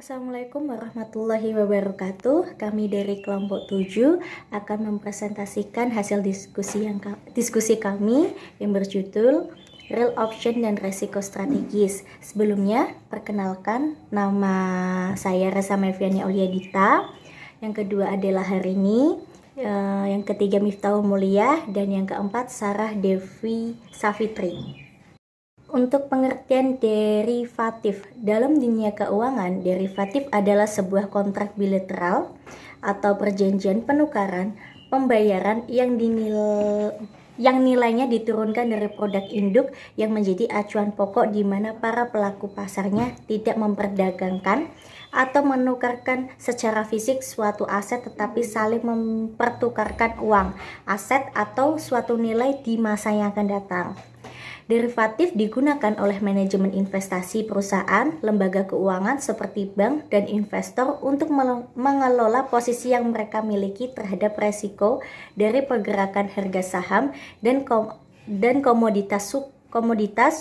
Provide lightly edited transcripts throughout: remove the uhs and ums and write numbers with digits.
Assalamualaikum warahmatullahi wabarakatuh. Kami dari kelompok 7 akan mempresentasikan hasil diskusi kami yang berjudul Real Option dan Resiko Strategis. Sebelumnya, perkenalkan, nama saya Reza Melviani Auliadita. Yang kedua adalah Harini. Yang ketiga Miftahul Mulia. Dan yang keempat Sarah Devi Savitri. Untuk pengertian derivatif, dalam dunia keuangan, derivatif adalah sebuah kontrak bilateral atau perjanjian penukaran pembayaran yang nilainya diturunkan dari produk induk yang menjadi acuan pokok di mana para pelaku pasarnya tidak memperdagangkan atau menukarkan secara fisik suatu aset tetapi saling mempertukarkan uang, aset atau suatu nilai di masa yang akan datang. Derivatif digunakan oleh manajemen investasi perusahaan, lembaga keuangan seperti bank dan investor untuk mengelola posisi yang mereka miliki terhadap resiko dari pergerakan harga saham dan komoditas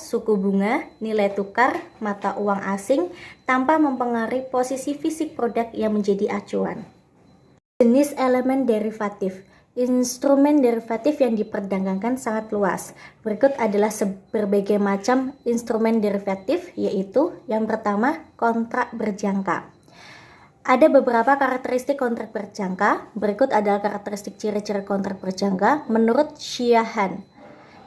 suku bunga, nilai tukar, mata uang asing tanpa mempengaruhi posisi fisik produk yang menjadi acuan. Jenis elemen derivatif. Instrumen derivatif yang diperdagangkan sangat luas. Berikut adalah berbagai macam instrumen derivatif, yaitu yang pertama, kontrak berjangka. Ada beberapa karakteristik kontrak berjangka. Berikut adalah karakteristik ciri-ciri kontrak berjangka menurut Sheehan.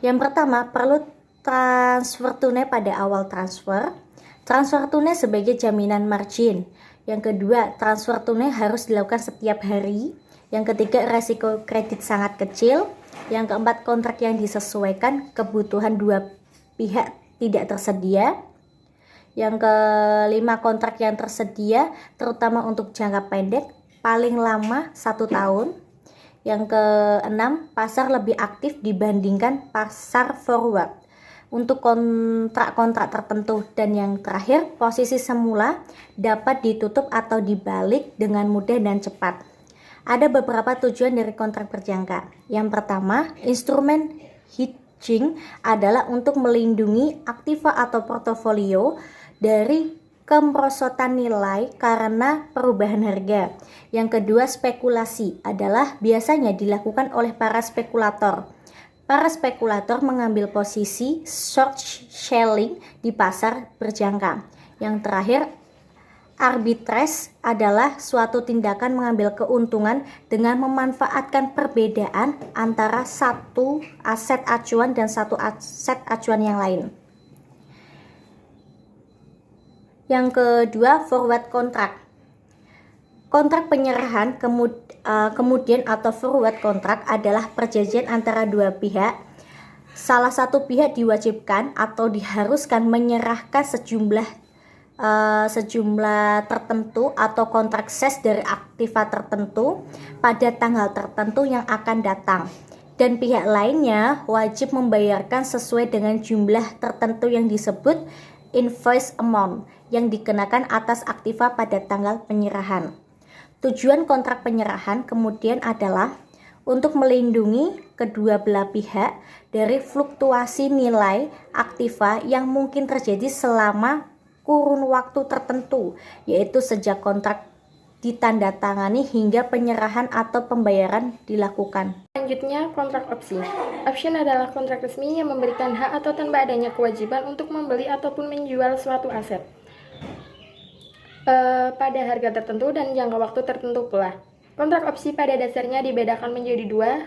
Yang pertama, perlu transfer tunai pada awal transfer. Transfer tunai sebagai jaminan margin. Yang kedua, transfer tunai harus dilakukan setiap hari. Yang ketiga, resiko kredit sangat kecil. Yang keempat, kontrak yang disesuaikan kebutuhan dua pihak tidak tersedia. Yang kelima, kontrak yang tersedia terutama untuk jangka pendek, paling lama 1 tahun. Yang keenam, pasar lebih aktif dibandingkan pasar forward untuk kontrak-kontrak tertentu. Dan yang terakhir, posisi semula dapat ditutup atau dibalik dengan mudah dan cepat. Ada beberapa tujuan dari kontrak berjangka. Yang pertama, instrumen hedging adalah untuk melindungi aktiva atau portofolio dari kemerosotan nilai karena perubahan harga. Yang kedua, spekulasi adalah biasanya dilakukan oleh para spekulator. Para spekulator mengambil posisi short selling di pasar berjangka. Yang terakhir, arbitrage adalah suatu tindakan mengambil keuntungan dengan memanfaatkan perbedaan antara satu aset acuan dan satu aset acuan yang lain. Yang kedua, forward contract. Kontrak penyerahan kemudian atau forward contract adalah perjanjian antara dua pihak. Salah satu pihak diwajibkan atau diharuskan menyerahkan sejumlah tertentu atau kontrak ses dari aktiva tertentu pada tanggal tertentu yang akan datang, dan pihak lainnya wajib membayarkan sesuai dengan jumlah tertentu yang disebut invoice amount yang dikenakan atas aktiva pada tanggal penyerahan. Tujuan kontrak penyerahan kemudian adalah untuk melindungi kedua belah pihak dari fluktuasi nilai aktiva yang mungkin terjadi selama kurun waktu tertentu, yaitu sejak kontrak ditandatangani hingga penyerahan atau pembayaran dilakukan. Selanjutnya, kontrak opsi. Option adalah kontrak resmi yang memberikan hak atau tanpa adanya kewajiban untuk membeli ataupun menjual suatu aset pada harga tertentu dan jangka waktu tertentu pula. Kontrak opsi pada dasarnya dibedakan menjadi dua,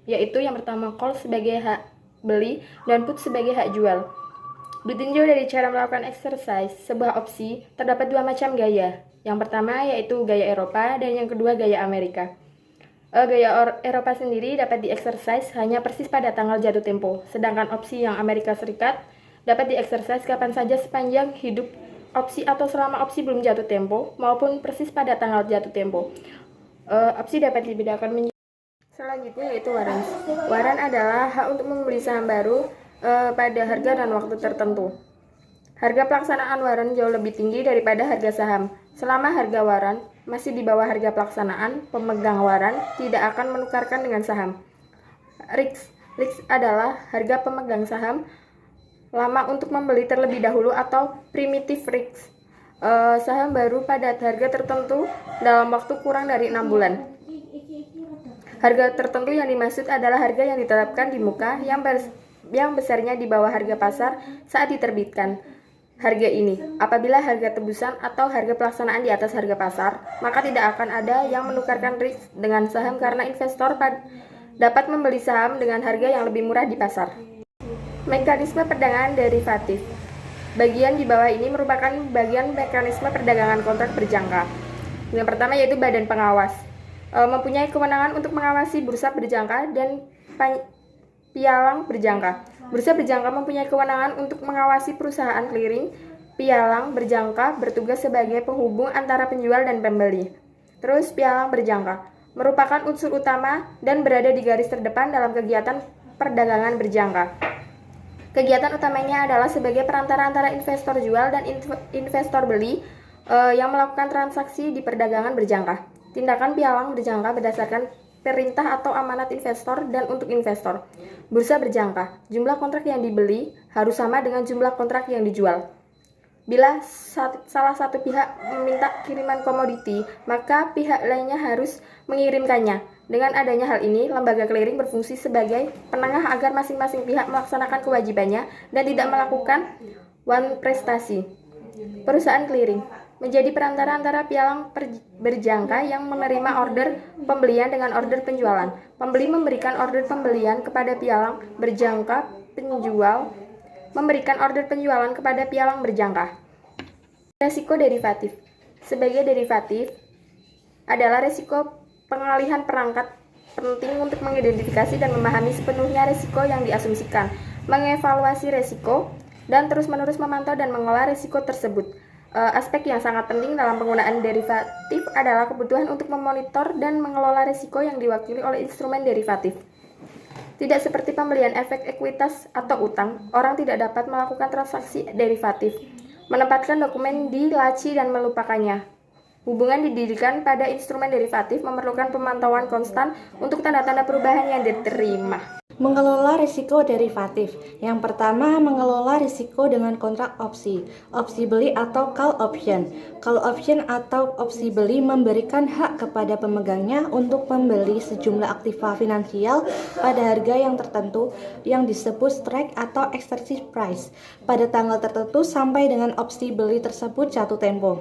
yaitu yang pertama call sebagai hak beli dan put sebagai hak jual. Ditinjau dari cara melakukan exercise sebuah opsi, terdapat dua macam gaya. Yang pertama yaitu gaya Eropa dan yang kedua gaya Amerika. Gaya Eropa sendiri dapat di-exercise hanya persis pada tanggal jatuh tempo, sedangkan opsi yang Amerika Serikat dapat di-exercise kapan saja sepanjang hidup opsi atau selama opsi belum jatuh tempo maupun persis pada tanggal jatuh tempo. Opsi dapat dibedakan menjadi. Selanjutnya yaitu warrant. Warrant adalah hak untuk membeli saham baru pada harga dan waktu tertentu. Harga pelaksanaan warrant jauh lebih tinggi daripada harga saham. Selama harga warrant masih di bawah harga pelaksanaan, pemegang warrant tidak akan menukarkan dengan saham. Risk adalah harga pemegang saham lama untuk membeli terlebih dahulu atau primitive risk. saham baru pada harga tertentu dalam waktu kurang dari 6 bulan. Harga tertentu yang dimaksud adalah harga yang ditetapkan di muka yang besarnya di bawah harga pasar saat diterbitkan. Harga ini, apabila harga tebusan atau harga pelaksanaan di atas harga pasar, maka tidak akan ada yang menukarkan REIT dengan saham karena investor dapat membeli saham dengan harga yang lebih murah di pasar. Mekanisme perdagangan derivatif. Bagian di bawah ini merupakan bagian mekanisme perdagangan kontrak berjangka. Yang pertama yaitu badan pengawas. Mempunyai kewenangan untuk mengawasi bursa berjangka dan pialang berjangka. Bursa berjangka mempunyai kewenangan untuk mengawasi perusahaan clearing. Pialang berjangka bertugas sebagai penghubung antara penjual dan pembeli. Terus pialang berjangka merupakan unsur utama dan berada di garis terdepan dalam kegiatan perdagangan berjangka. Kegiatan utamanya adalah sebagai perantara antara investor jual dan investor beli yang melakukan transaksi di perdagangan berjangka. Tindakan pialang berjangka berdasarkan perintah atau amanat investor dan untuk investor. Bursa berjangka, jumlah kontrak yang dibeli harus sama dengan jumlah kontrak yang dijual. Bila salah satu pihak meminta kiriman komoditi, maka pihak lainnya harus mengirimkannya. Dengan adanya hal ini, lembaga clearing berfungsi sebagai penengah agar masing-masing pihak melaksanakan kewajibannya dan tidak melakukan one prestasi. Perusahaan clearing menjadi perantara antara pialang berjangka yang menerima order pembelian dengan order penjualan. Pembeli memberikan order pembelian kepada pialang berjangka, penjual memberikan order penjualan kepada pialang berjangka. Resiko derivatif. Sebagai derivatif adalah resiko pengalihan perangkat penting untuk mengidentifikasi dan memahami sepenuhnya resiko yang diasumsikan, mengevaluasi resiko, dan terus-menerus memantau dan mengolah resiko tersebut. Aspek yang sangat penting dalam penggunaan derivatif adalah kebutuhan untuk memonitor dan mengelola risiko yang diwakili oleh instrumen derivatif. Tidak seperti pembelian efek ekuitas atau utang, orang tidak dapat melakukan transaksi derivatif, menempatkan dokumen di laci dan melupakannya. Hubungan didirikan pada instrumen derivatif memerlukan pemantauan konstan untuk tanda-tanda perubahan yang diterima. Mengelola risiko derivatif. Yang pertama, mengelola risiko dengan kontrak opsi. Opsi beli atau call option. Call option atau opsi beli memberikan hak kepada pemegangnya untuk membeli sejumlah aktiva finansial pada harga yang tertentu yang disebut strike atau exercise price pada tanggal tertentu sampai dengan opsi beli tersebut jatuh tempo.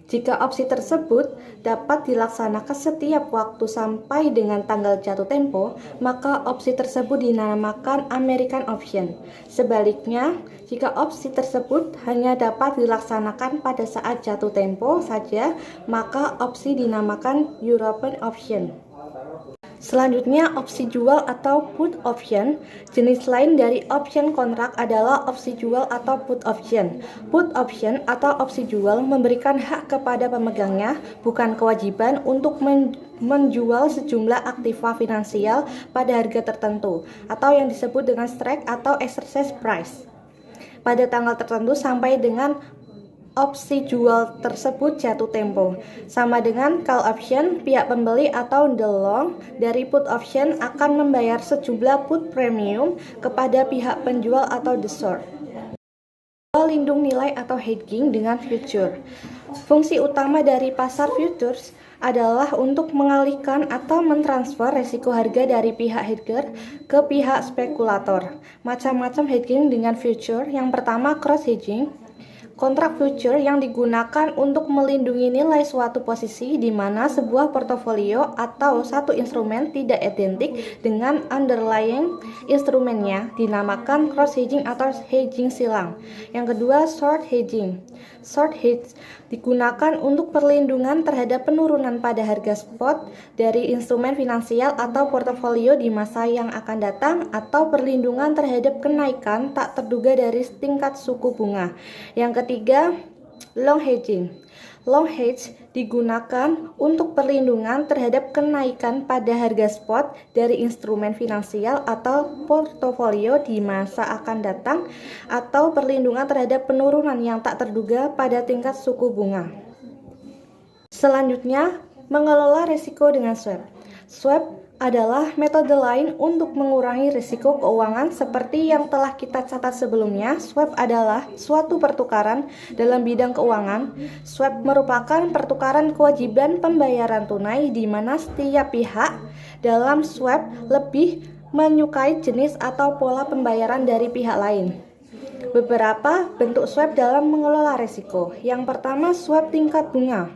Jika opsi tersebut dapat dilaksanakan setiap waktu sampai dengan tanggal jatuh tempo, maka opsi tersebut dinamakan American Option. Sebaliknya, jika opsi tersebut hanya dapat dilaksanakan pada saat jatuh tempo saja, maka opsi dinamakan European Option. Selanjutnya, opsi jual atau put option. Jenis lain dari option kontrak adalah opsi jual atau put option. Put option atau opsi jual memberikan hak kepada pemegangnya, bukan kewajiban untuk menjual sejumlah aktiva finansial pada harga tertentu, atau yang disebut dengan strike atau exercise price pada tanggal tertentu sampai dengan opsi jual tersebut jatuh tempo. Sama dengan call option, pihak pembeli atau the long dari put option akan membayar sejumlah put premium kepada pihak penjual atau the short. Lindung nilai atau hedging dengan future. Fungsi utama dari pasar futures adalah untuk mengalihkan atau mentransfer risiko harga dari pihak hedger ke pihak spekulator. Macam-macam hedging dengan future. Yang pertama, cross hedging. Kontrak future yang digunakan untuk melindungi nilai suatu posisi di mana sebuah portofolio atau satu instrumen tidak identik dengan underlying instrumennya dinamakan cross hedging atau hedging silang. Yang kedua, short hedging. Short hedge digunakan untuk perlindungan terhadap penurunan pada harga spot dari instrumen finansial atau portofolio di masa yang akan datang atau perlindungan terhadap kenaikan tak terduga dari tingkat suku bunga. Yang ketiga, long hedging. Long hedge digunakan untuk perlindungan terhadap kenaikan pada harga spot dari instrumen finansial atau portofolio di masa akan datang atau perlindungan terhadap penurunan yang tak terduga pada tingkat suku bunga. Selanjutnya, mengelola risiko dengan swap. Swap adalah metode lain untuk mengurangi risiko keuangan seperti yang telah kita catat sebelumnya. Swap adalah suatu pertukaran dalam bidang keuangan. Swap merupakan pertukaran kewajiban pembayaran tunai di mana setiap pihak dalam swap lebih menyukai jenis atau pola pembayaran dari pihak lain. Beberapa bentuk swap dalam mengelola risiko. Yang pertama, swap tingkat bunga.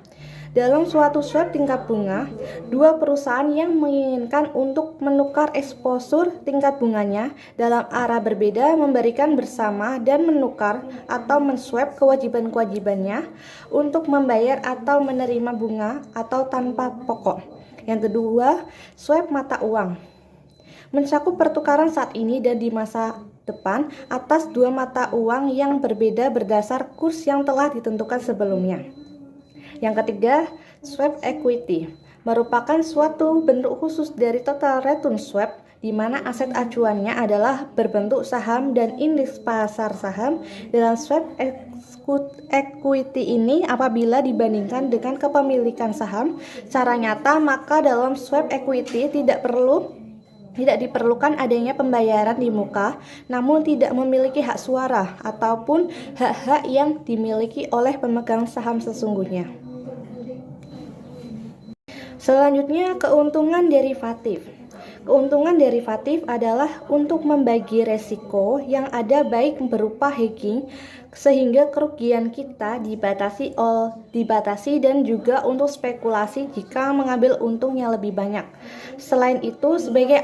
Dalam suatu swap tingkat bunga, dua perusahaan yang menginginkan untuk menukar eksposur tingkat bunganya dalam arah berbeda memberikan bersama dan menukar atau menswap kewajiban-kewajibannya untuk membayar atau menerima bunga atau tanpa pokok. Yang kedua, swap mata uang. Mencakup pertukaran saat ini dan di masa depan atas dua mata uang yang berbeda berdasar kurs yang telah ditentukan sebelumnya. Yang ketiga, swap equity merupakan suatu bentuk khusus dari total return swap di mana aset acuannya adalah berbentuk saham dan indeks pasar saham. Dalam swap equity ini apabila dibandingkan dengan kepemilikan saham secara nyata, maka dalam swap equity tidak diperlukan adanya pembayaran di muka, namun tidak memiliki hak suara ataupun hak-hak yang dimiliki oleh pemegang saham sesungguhnya. Selanjutnya, keuntungan derivatif. Keuntungan derivatif adalah untuk membagi resiko yang ada baik berupa hedging sehingga kerugian kita dibatasi dan juga untuk spekulasi jika mengambil untung yang lebih banyak. Selain itu, sebagai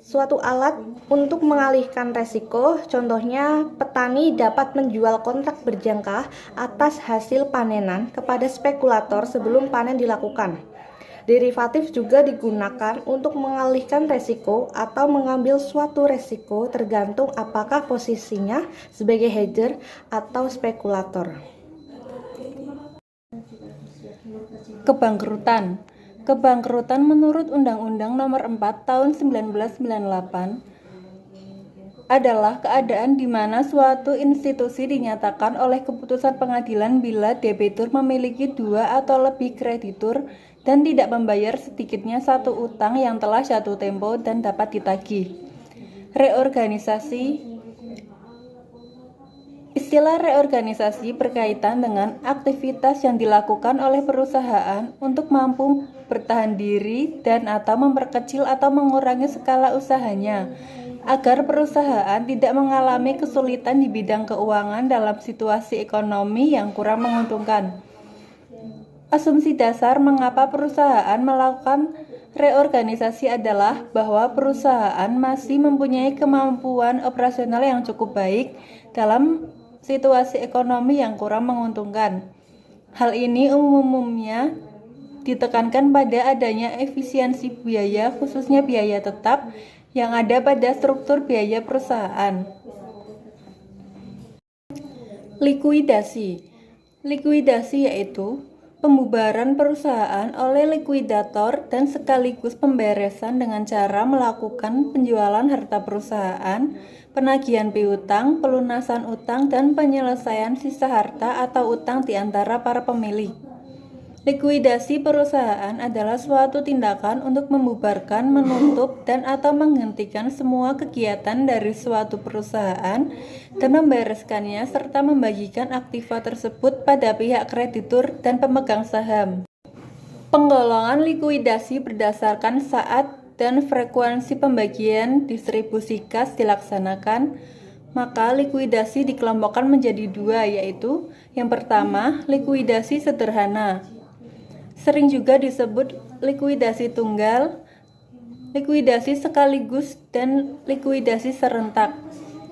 suatu alat untuk mengalihkan resiko, contohnya petani dapat menjual kontrak berjangka atas hasil panenan kepada spekulator sebelum panen dilakukan. Derivatif juga digunakan untuk mengalihkan resiko atau mengambil suatu resiko tergantung apakah posisinya sebagai hedger atau spekulator. Kebangkrutan. Kebangkrutan menurut Undang-Undang Nomor 4 Tahun 1998 adalah keadaan di mana suatu institusi dinyatakan oleh keputusan pengadilan bila debitur memiliki dua atau lebih kreditur dan tidak membayar sedikitnya satu utang yang telah jatuh tempo dan dapat ditagih. Reorganisasi. Istilah reorganisasi berkaitan dengan aktivitas yang dilakukan oleh perusahaan untuk mampu bertahan diri dan atau memperkecil atau mengurangi skala usahanya agar perusahaan tidak mengalami kesulitan di bidang keuangan dalam situasi ekonomi yang kurang menguntungkan. Asumsi dasar mengapa perusahaan melakukan reorganisasi adalah bahwa perusahaan masih mempunyai kemampuan operasional yang cukup baik dalam situasi ekonomi yang kurang menguntungkan. Hal ini umumnya ditekankan pada adanya efisiensi biaya, khususnya biaya tetap yang ada pada struktur biaya perusahaan. Likuidasi. Likuidasi yaitu pembubaran perusahaan oleh likuidator dan sekaligus pemberesan dengan cara melakukan penjualan harta perusahaan, penagihan piutang, pelunasan utang, dan penyelesaian sisa harta atau utang di antara para pemilik. Likuidasi perusahaan adalah suatu tindakan untuk membubarkan, menutup, dan atau menghentikan semua kegiatan dari suatu perusahaan dan membereskannya serta membagikan aktiva tersebut pada pihak kreditur dan pemegang saham. Penggolongan likuidasi berdasarkan saat dan frekuensi pembagian distribusi kas dilaksanakan, maka likuidasi dikelompokkan menjadi dua, yaitu yang pertama, likuidasi sederhana. Sering juga disebut likuidasi tunggal, likuidasi sekaligus, dan likuidasi serentak.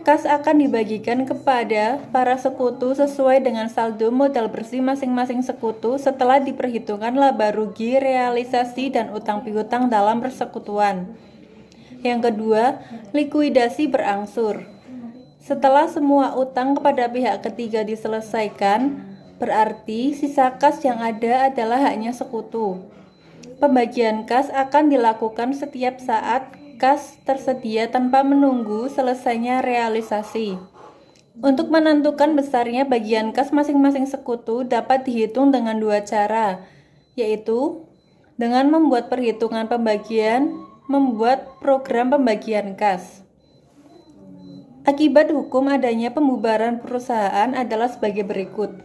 Kas akan dibagikan kepada para sekutu sesuai dengan saldo modal bersih masing-masing sekutu setelah diperhitungkan laba rugi, realisasi, dan utang piutang dalam persekutuan. Yang kedua, likuidasi berangsur. Setelah semua utang kepada pihak ketiga diselesaikan, berarti sisa kas yang ada adalah haknya sekutu. Pembagian kas akan dilakukan setiap saat kas tersedia tanpa menunggu selesainya realisasi. Untuk menentukan besarnya bagian kas masing-masing sekutu dapat dihitung dengan dua cara, yaitu dengan membuat perhitungan pembagian membuat program pembagian kas. Akibat hukum adanya pembubaran perusahaan adalah sebagai berikut.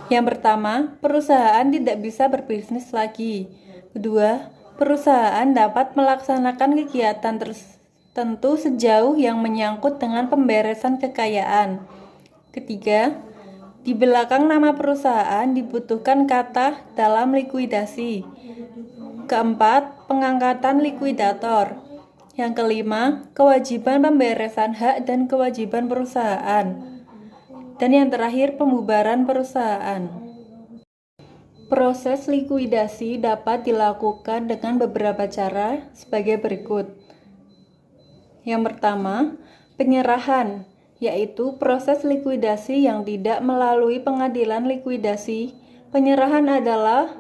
Yang pertama, perusahaan tidak bisa berbisnis lagi. Kedua, perusahaan dapat melaksanakan kegiatan tertentu sejauh yang menyangkut dengan pemberesan kekayaan. Ketiga, di belakang nama perusahaan dibutuhkan kata dalam likuidasi. Keempat, pengangkatan likuidator. Yang kelima, kewajiban pemberesan hak dan kewajiban perusahaan. Dan yang terakhir, pembubaran perusahaan. Proses likuidasi dapat dilakukan dengan beberapa cara sebagai berikut. Yang pertama, penyerahan, yaitu proses likuidasi yang tidak melalui pengadilan likuidasi. Penyerahan adalah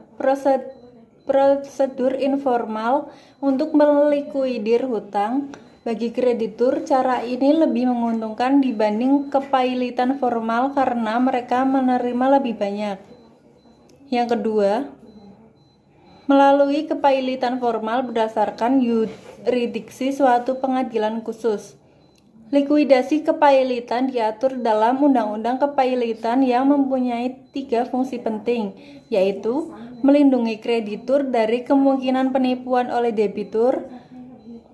prosedur informal untuk melikuidir hutang. Bagi kreditur, cara ini lebih menguntungkan dibanding kepailitan formal karena mereka menerima lebih banyak. Yang kedua, melalui kepailitan formal berdasarkan yurisdiksi suatu pengadilan khusus. Likuidasi kepailitan diatur dalam Undang-Undang Kepailitan yang mempunyai 3 fungsi penting, yaitu melindungi kreditur dari kemungkinan penipuan oleh debitur,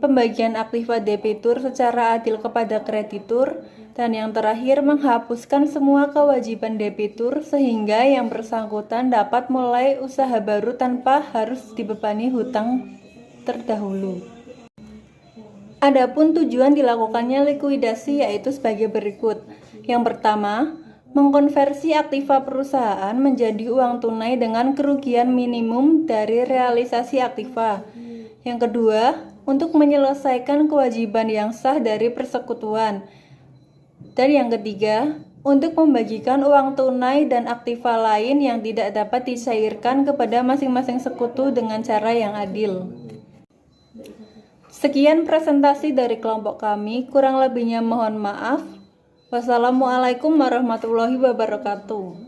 pembagian aktiva debitur secara adil kepada kreditur, dan yang terakhir menghapuskan semua kewajiban debitur sehingga yang bersangkutan dapat mulai usaha baru tanpa harus dibebani hutang terdahulu. Adapun tujuan dilakukannya likuidasi yaitu sebagai berikut. Yang pertama, mengkonversi aktiva perusahaan menjadi uang tunai dengan kerugian minimum dari realisasi aktiva. Yang kedua, untuk menyelesaikan kewajiban yang sah dari persekutuan. Dan yang ketiga, untuk membagikan uang tunai dan aktiva lain yang tidak dapat dicairkan kepada masing-masing sekutu dengan cara yang adil. Sekian presentasi dari kelompok kami, kurang lebihnya mohon maaf. Wassalamualaikum warahmatullahi wabarakatuh.